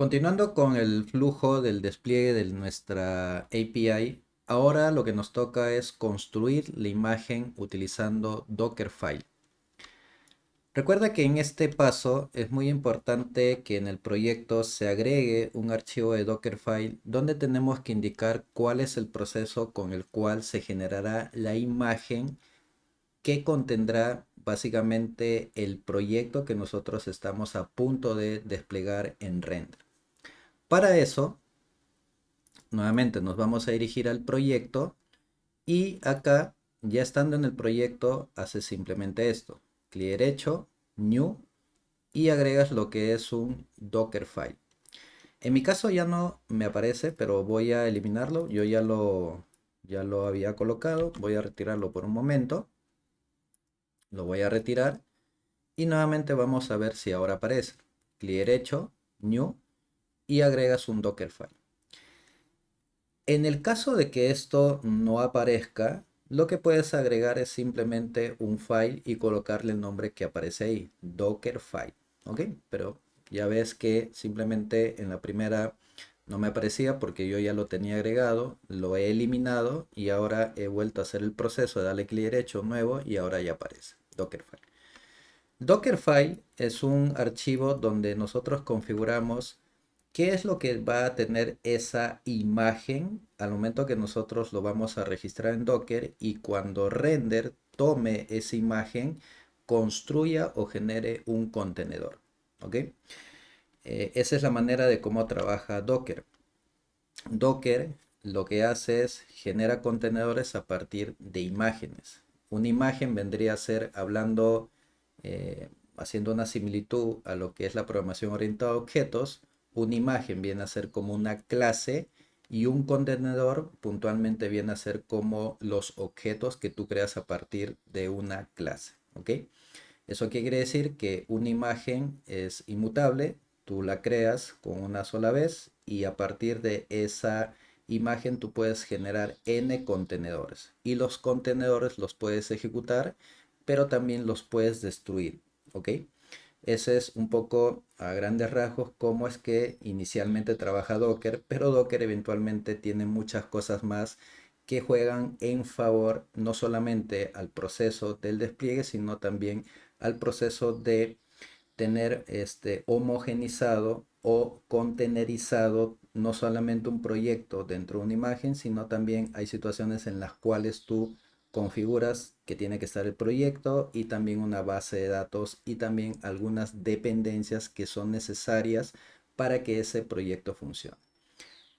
Continuando con el flujo del despliegue de nuestra API, ahora lo que nos toca es construir la imagen utilizando Dockerfile. Recuerda que en este paso es muy importante que en el proyecto se agregue un archivo de Dockerfile donde tenemos que indicar cuál es el proceso con el cual se generará la imagen que contendrá básicamente el proyecto que nosotros estamos a punto de desplegar en render. Para eso, nuevamente nos vamos a dirigir al proyecto y acá, ya estando en el proyecto, haces simplemente esto. Clic derecho, New, y agregas lo que es un Dockerfile. En mi caso ya no me aparece, pero voy a eliminarlo. Yo ya lo había colocado. Voy a retirarlo por un momento. Lo voy a retirar. Y nuevamente vamos a ver si ahora aparece. Clic derecho, New, y agregas un Dockerfile. En el caso de que esto no aparezca, lo que puedes agregar es simplemente un file y colocarle el nombre que aparece ahí, Dockerfile, ¿ok? Pero ya ves que simplemente en la primera no me aparecía porque yo ya lo tenía agregado, lo he eliminado y ahora he vuelto a hacer el proceso de darle clic derecho nuevo y ahora ya aparece, Dockerfile. Dockerfile es un archivo donde nosotros configuramos qué es lo que va a tener esa imagen al momento que nosotros lo vamos a registrar en Docker y cuando render tome esa imagen, construya o genere un contenedor. ¿Ok? Esa es la manera de cómo trabaja Docker. Docker lo que hace es genera contenedores a partir de imágenes. Una imagen vendría a ser hablando, haciendo una similitud a lo que es la programación orientada a objetos. Una imagen viene a ser como una clase y un contenedor puntualmente viene a ser como los objetos que tú creas a partir de una clase. ¿Ok? ¿Eso qué quiere decir? Que una imagen es inmutable, tú la creas con una sola vez y a partir de esa imagen tú puedes generar n contenedores y los contenedores los puedes ejecutar, pero también los puedes destruir, ¿ok? Ese es un poco a grandes rasgos cómo es que inicialmente trabaja Docker, pero Docker eventualmente tiene muchas cosas más que juegan en favor no solamente al proceso del despliegue, sino también al proceso de tener homogenizado o contenerizado no solamente un proyecto dentro de una imagen, sino también hay situaciones en las cuales tú configuras que tiene que estar el proyecto y también una base de datos y también algunas dependencias que son necesarias para que ese proyecto funcione.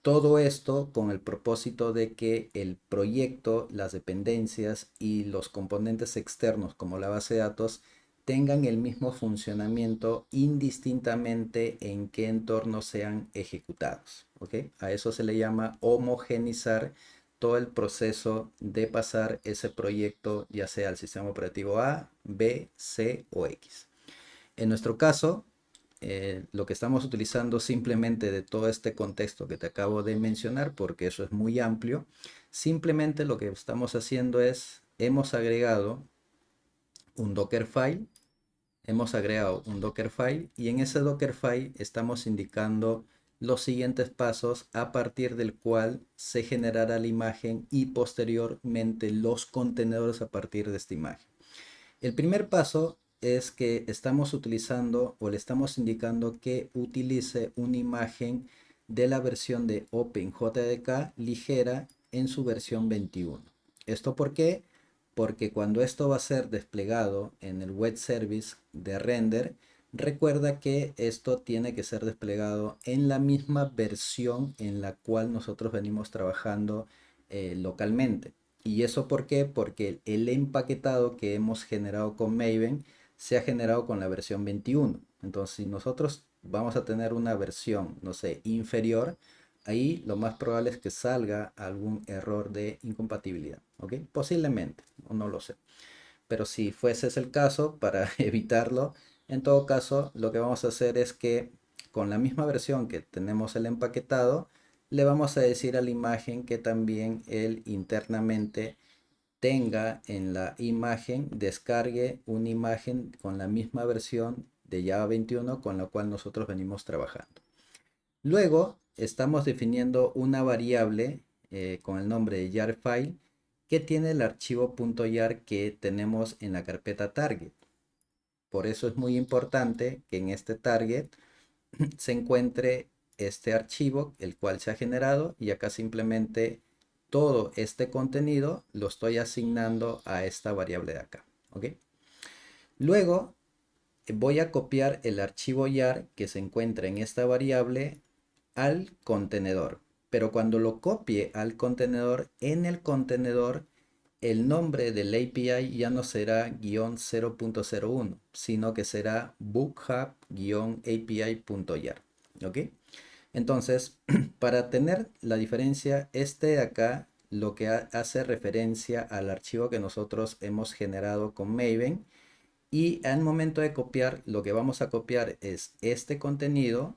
Todo esto con el propósito de que el proyecto, las dependencias y los componentes externos como la base de datos tengan el mismo funcionamiento indistintamente en qué entorno sean ejecutados. ¿Ok? A eso se le llama homogenizar todo el proceso de pasar ese proyecto ya sea al sistema operativo A, B, C o X. En nuestro caso, lo que estamos utilizando simplemente de todo este contexto que te acabo de mencionar, porque eso es muy amplio, simplemente lo que estamos haciendo es, hemos agregado un Dockerfile y en ese Dockerfile estamos indicando los siguientes pasos a partir del cual se generará la imagen y posteriormente los contenedores a partir de esta imagen. El primer paso es que estamos utilizando o le estamos indicando que utilice una imagen de la versión de OpenJDK ligera en su versión 21. ¿Esto por qué? Porque cuando esto va a ser desplegado en el web service de render, recuerda que esto tiene que ser desplegado en la misma versión en la cual nosotros venimos trabajando localmente. ¿Y eso por qué? Porque el empaquetado que hemos generado con Maven se ha generado con la versión 21. Entonces, si nosotros vamos a tener una versión, no sé, inferior, ahí lo más probable es que salga algún error de incompatibilidad. ¿Ok? Posiblemente, no lo sé. Pero si fuese ese el caso, para evitarlo, en todo caso, lo que vamos a hacer es que con la misma versión que tenemos el empaquetado, le vamos a decir a la imagen que también él internamente tenga en la imagen, descargue una imagen con la misma versión de Java 21 con la cual nosotros venimos trabajando. Luego estamos definiendo una variable con el nombre de jar file que tiene el archivo .jar que tenemos en la carpeta target. Por eso es muy importante que en este target se encuentre este archivo, el cual se ha generado, y acá simplemente todo este contenido lo estoy asignando a esta variable de acá. ¿Ok? Luego voy a copiar el archivo jar que se encuentra en esta variable al contenedor. Pero cuando lo copie al contenedor, en el contenedor el nombre del API ya no será -0.01, sino que será bookhub-api.jar. ¿Ok? Entonces, para tener la diferencia, este de acá lo que hace referencia al archivo que nosotros hemos generado con Maven, y al momento de copiar, lo que vamos a copiar es este contenido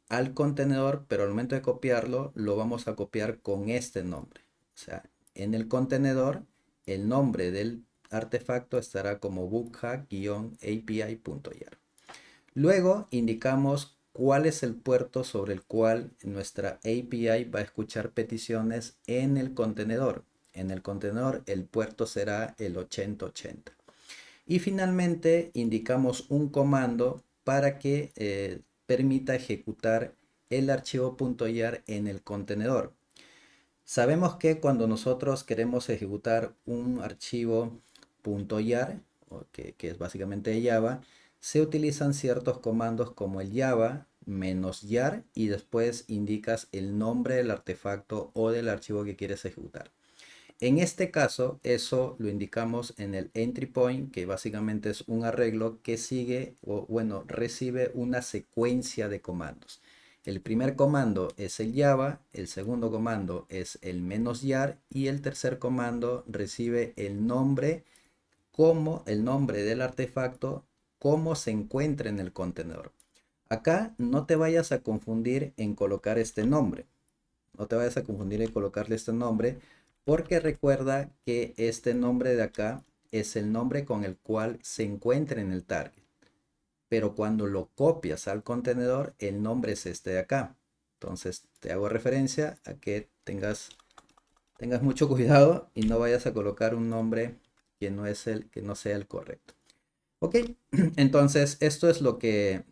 al contenedor, pero al momento de copiarlo, lo vamos a copiar con este nombre. O sea, en el contenedor, el nombre del artefacto estará como bookhack-api.jar. Luego indicamos cuál es el puerto sobre el cual nuestra API va a escuchar peticiones en el contenedor. En el contenedor el puerto será el 8080. Y finalmente indicamos un comando para que permita ejecutar el archivo .jar en el contenedor. Sabemos que cuando nosotros queremos ejecutar un archivo .jar, que es básicamente Java, se utilizan ciertos comandos como el java -jar y después indicas el nombre del artefacto o del archivo que quieres ejecutar. En este caso, eso lo indicamos en el entry point, que básicamente es un arreglo que sigue o bueno, recibe una secuencia de comandos. El primer comando es el java, el segundo comando es el -jar y el tercer comando recibe el nombre como el nombre del artefacto como se encuentra en el contenedor. Acá no te vayas a confundir en colocar este nombre. No te vayas a confundir en colocarle este nombre, porque recuerda que este nombre de acá es el nombre con el cual se encuentra en el target. Pero cuando lo copias al contenedor, el nombre es este de acá. Entonces te hago referencia a que tengas mucho cuidado y no vayas a colocar un nombre que no es que no sea el correcto. Ok, entonces esto es lo que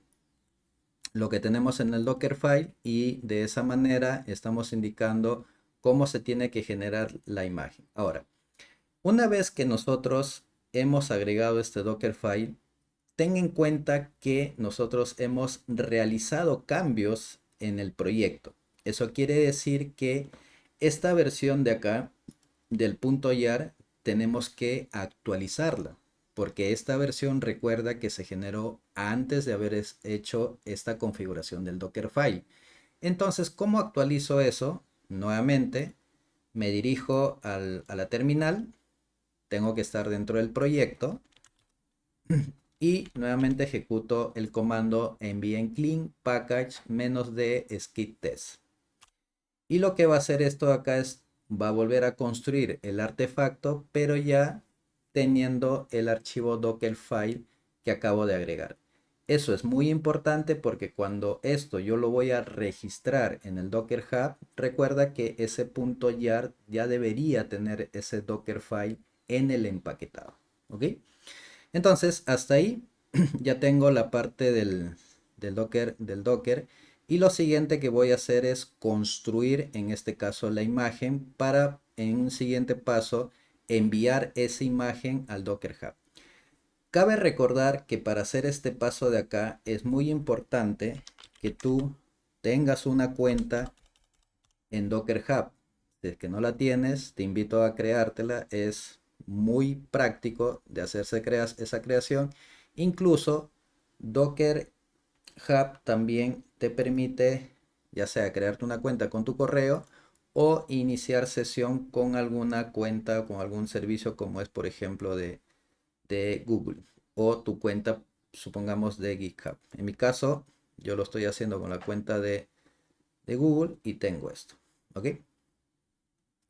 tenemos en el Dockerfile, y de esa manera estamos indicando cómo se tiene que generar la imagen. Ahora, una vez que nosotros hemos agregado este Dockerfile, ten en cuenta que nosotros hemos realizado cambios en el proyecto. Eso quiere decir que esta versión de acá, del .jar, tenemos que actualizarla, porque esta versión recuerda que se generó antes de haber hecho esta configuración del Dockerfile. Entonces, ¿cómo actualizo eso? Nuevamente, me dirijo a la terminal, tengo que estar dentro del proyecto y nuevamente ejecuto el comando npm clean package -d skid test. Y lo que va a hacer esto acá es, va a volver a construir el artefacto, pero ya teniendo el archivo Dockerfile que acabo de agregar. Eso es muy importante porque cuando esto yo lo voy a registrar en el Docker Hub, recuerda que ese .jar ya debería tener ese Dockerfile en el empaquetado. ¿Ok? Entonces, hasta ahí ya tengo la parte del Docker. Y lo siguiente que voy a hacer es construir, en este caso, la imagen para, en un siguiente paso, enviar esa imagen al Docker Hub. Cabe recordar que para hacer este paso de acá es muy importante que tú tengas una cuenta en Docker Hub. Si es que no la tienes, te invito a creártela. Es muy práctico de hacerse esa creación. Incluso Docker Hub también te permite, ya sea crearte una cuenta con tu correo o iniciar sesión con alguna cuenta, con algún servicio como es por ejemplo de Google, o tu cuenta, supongamos, de GitHub. En mi caso, yo lo estoy haciendo con la cuenta de Google y tengo esto. ¿Ok?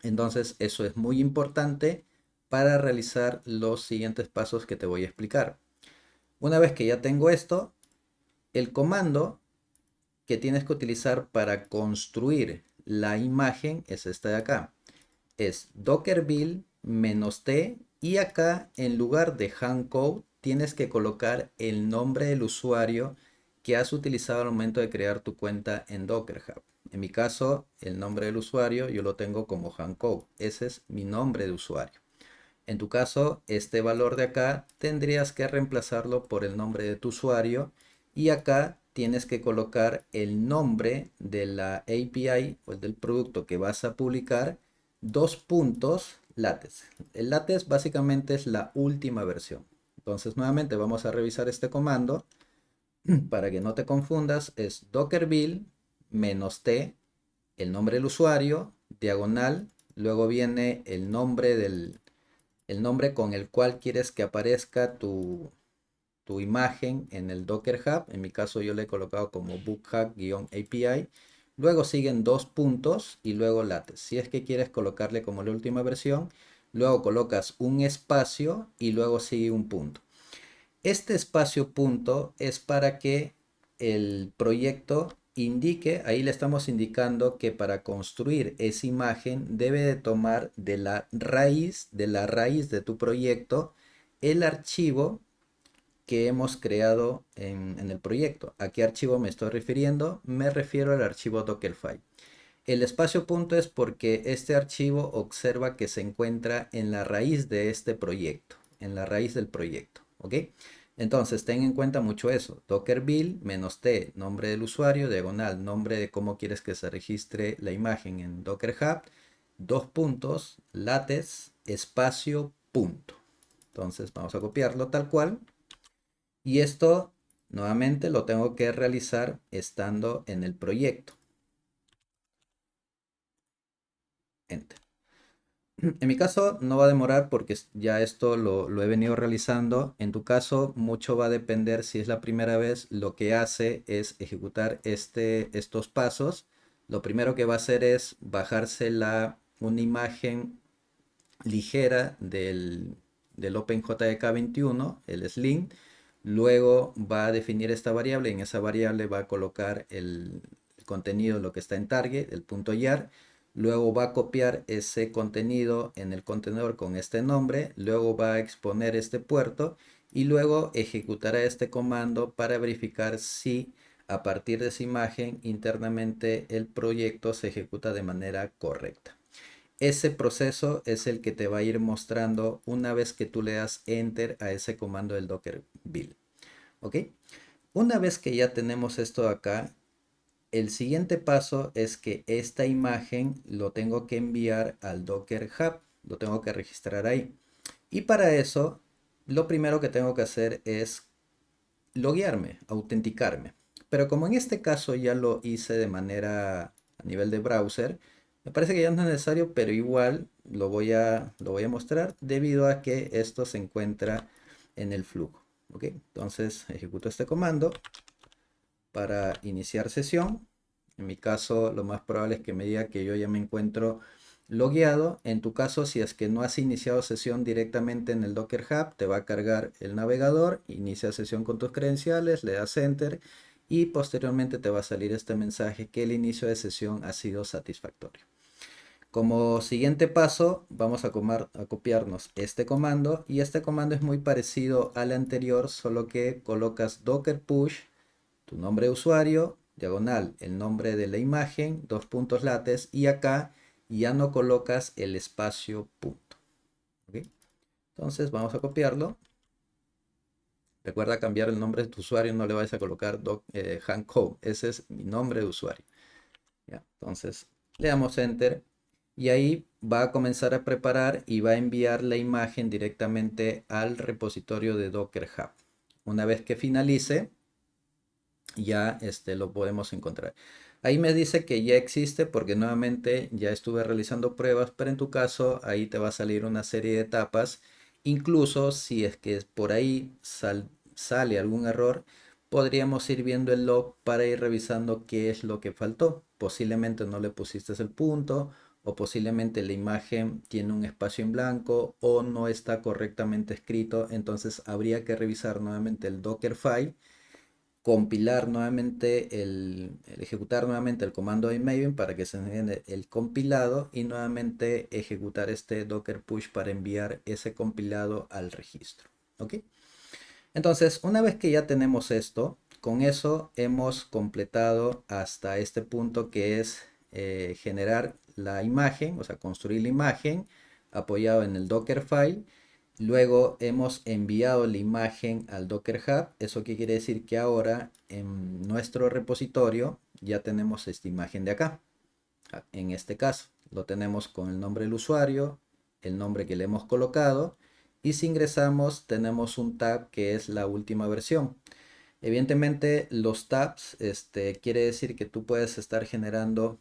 Entonces eso es muy importante para realizar los siguientes pasos que te voy a explicar. Una vez que ya tengo esto, el comando que tienes que utilizar para construir la imagen es esta de acá. Es docker build -t y acá en lugar de handcode tienes que colocar el nombre del usuario que has utilizado al momento de crear tu cuenta en Docker Hub. En mi caso, el nombre del usuario yo lo tengo como handcode. Ese es mi nombre de usuario. En tu caso, este valor de acá tendrías que reemplazarlo por el nombre de tu usuario y acá tienes que colocar el nombre de la API o el del producto que vas a publicar, dos puntos latex. El latex básicamente es la última versión. Entonces nuevamente vamos a revisar este comando para que no te confundas. Es docker build -t, el nombre del usuario, diagonal, luego viene el nombre con el cual quieres que aparezca tu imagen en el Docker Hub. En mi caso yo le he colocado como bookhack-API. Luego siguen dos puntos y luego latex. Si es que quieres colocarle como la última versión, luego colocas un espacio y luego sigue un punto. Este espacio punto es para que el proyecto indique, ahí le estamos indicando que para construir esa imagen debe de tomar de la raíz de tu proyecto el archivo que hemos creado en el proyecto. ¿A qué archivo me estoy refiriendo? Me refiero al archivo Dockerfile. El espacio punto es porque este archivo observa que se encuentra en la raíz de este proyecto, en la raíz del proyecto, ¿ok? Entonces, ten en cuenta mucho eso. Docker build -t, nombre del usuario, diagonal, nombre de cómo quieres que se registre la imagen en Docker Hub, dos puntos, latex, espacio, punto. Entonces, vamos a copiarlo tal cual. Y esto, nuevamente, lo tengo que realizar estando en el proyecto. Enter. En mi caso no va a demorar porque ya esto lo he venido realizando. En tu caso mucho va a depender si es la primera vez. Lo que hace es ejecutar estos pasos. Lo primero que va a hacer es bajarse una imagen ligera del OpenJDK 21, el Slim. Luego va a definir esta variable. En esa variable va a colocar el contenido, lo que está en target, el punto .jar. Luego va a copiar ese contenido en el contenedor con este nombre. Luego va a exponer este puerto y luego ejecutará este comando para verificar si a partir de esa imagen internamente el proyecto se ejecuta de manera correcta. Ese proceso es el que te va a ir mostrando una vez que tú le das enter a ese comando del docker build. ¿Ok? Una vez que ya tenemos esto acá, el siguiente paso es que esta imagen lo tengo que enviar al Docker Hub, lo tengo que registrar ahí. Y para eso, lo primero que tengo que hacer es loguearme, autenticarme. Pero como en este caso ya lo hice de manera a nivel de browser, me parece que ya no es necesario, pero igual lo voy a mostrar debido a que esto se encuentra en el flujo. ¿Ok? Entonces ejecuto este comando para iniciar sesión. En mi caso, lo más probable es que me diga que yo ya me encuentro logueado. En tu caso, si es que no has iniciado sesión directamente en el Docker Hub, te va a cargar el navegador, inicia sesión con tus credenciales, le das Enter y posteriormente te va a salir este mensaje que el inicio de sesión ha sido satisfactorio. Como siguiente paso, vamos a copiarnos este comando y este comando es muy parecido al anterior, solo que colocas docker push tu nombre de usuario, diagonal, el nombre de la imagen, dos puntos lates y acá ya no colocas el espacio punto. ¿Okay? Entonces vamos a copiarlo. Recuerda cambiar el nombre de tu usuario, no le vayas a colocar handcode. Ese es mi nombre de usuario. ¿Ya? Entonces le damos enter y ahí va a comenzar a preparar y va a enviar la imagen directamente al repositorio de Docker Hub. Una vez que finalice, ya lo podemos encontrar. Ahí me dice que ya existe porque nuevamente ya estuve realizando pruebas, pero en tu caso ahí te va a salir una serie de etapas. Incluso si es que por ahí sale algún error, podríamos ir viendo el log para ir revisando qué es lo que faltó. Posiblemente no le pusiste el punto o posiblemente la imagen tiene un espacio en blanco o no está correctamente escrito. Entonces habría que revisar nuevamente el Dockerfile compilar nuevamente el ejecutar nuevamente el comando de Maven para que se genere el compilado y nuevamente ejecutar este docker push para enviar ese compilado al registro. ¿Ok? Entonces, una vez que ya tenemos esto, con eso hemos completado hasta este punto que es generar la imagen, o sea, construir la imagen apoyado en el Dockerfile. Luego hemos enviado la imagen al Docker Hub. ¿Eso qué quiere decir? Que ahora en nuestro repositorio ya tenemos esta imagen de acá. En este caso, lo tenemos con el nombre del usuario, el nombre que le hemos colocado. Y si ingresamos, tenemos un tab que es la última versión. Evidentemente, los tabs quiere decir que tú puedes estar generando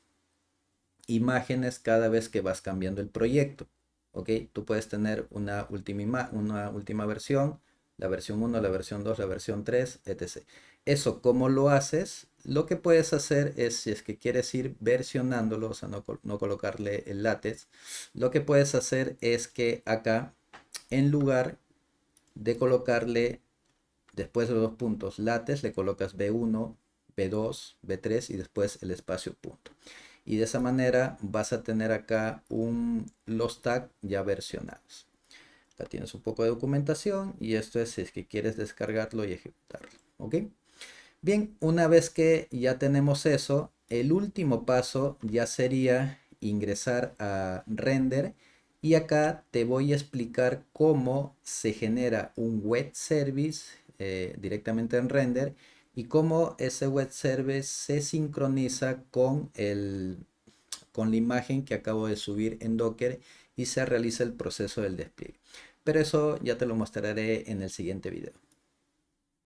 imágenes cada vez que vas cambiando el proyecto. ¿Ok? Tú puedes tener una última versión, la versión 1, la versión 2, la versión 3, etc. Eso, ¿cómo lo haces? Lo que puedes hacer es, si es que quieres ir versionándolo, o sea, no colocarle el látex, lo que puedes hacer es que acá, en lugar de colocarle después de los dos puntos látex, le colocas B1, B2, B3 y después el espacio punto. Y de esa manera vas a tener acá los tags ya versionados. Acá tienes un poco de documentación y esto es si es que quieres descargarlo y ejecutarlo. ¿Ok? Bien, una vez que ya tenemos eso, el último paso ya sería ingresar a render y acá te voy a explicar cómo se genera un web service directamente en render y cómo ese web service se sincroniza con la imagen que acabo de subir en Docker y se realiza el proceso del despliegue. Pero eso ya te lo mostraré en el siguiente video.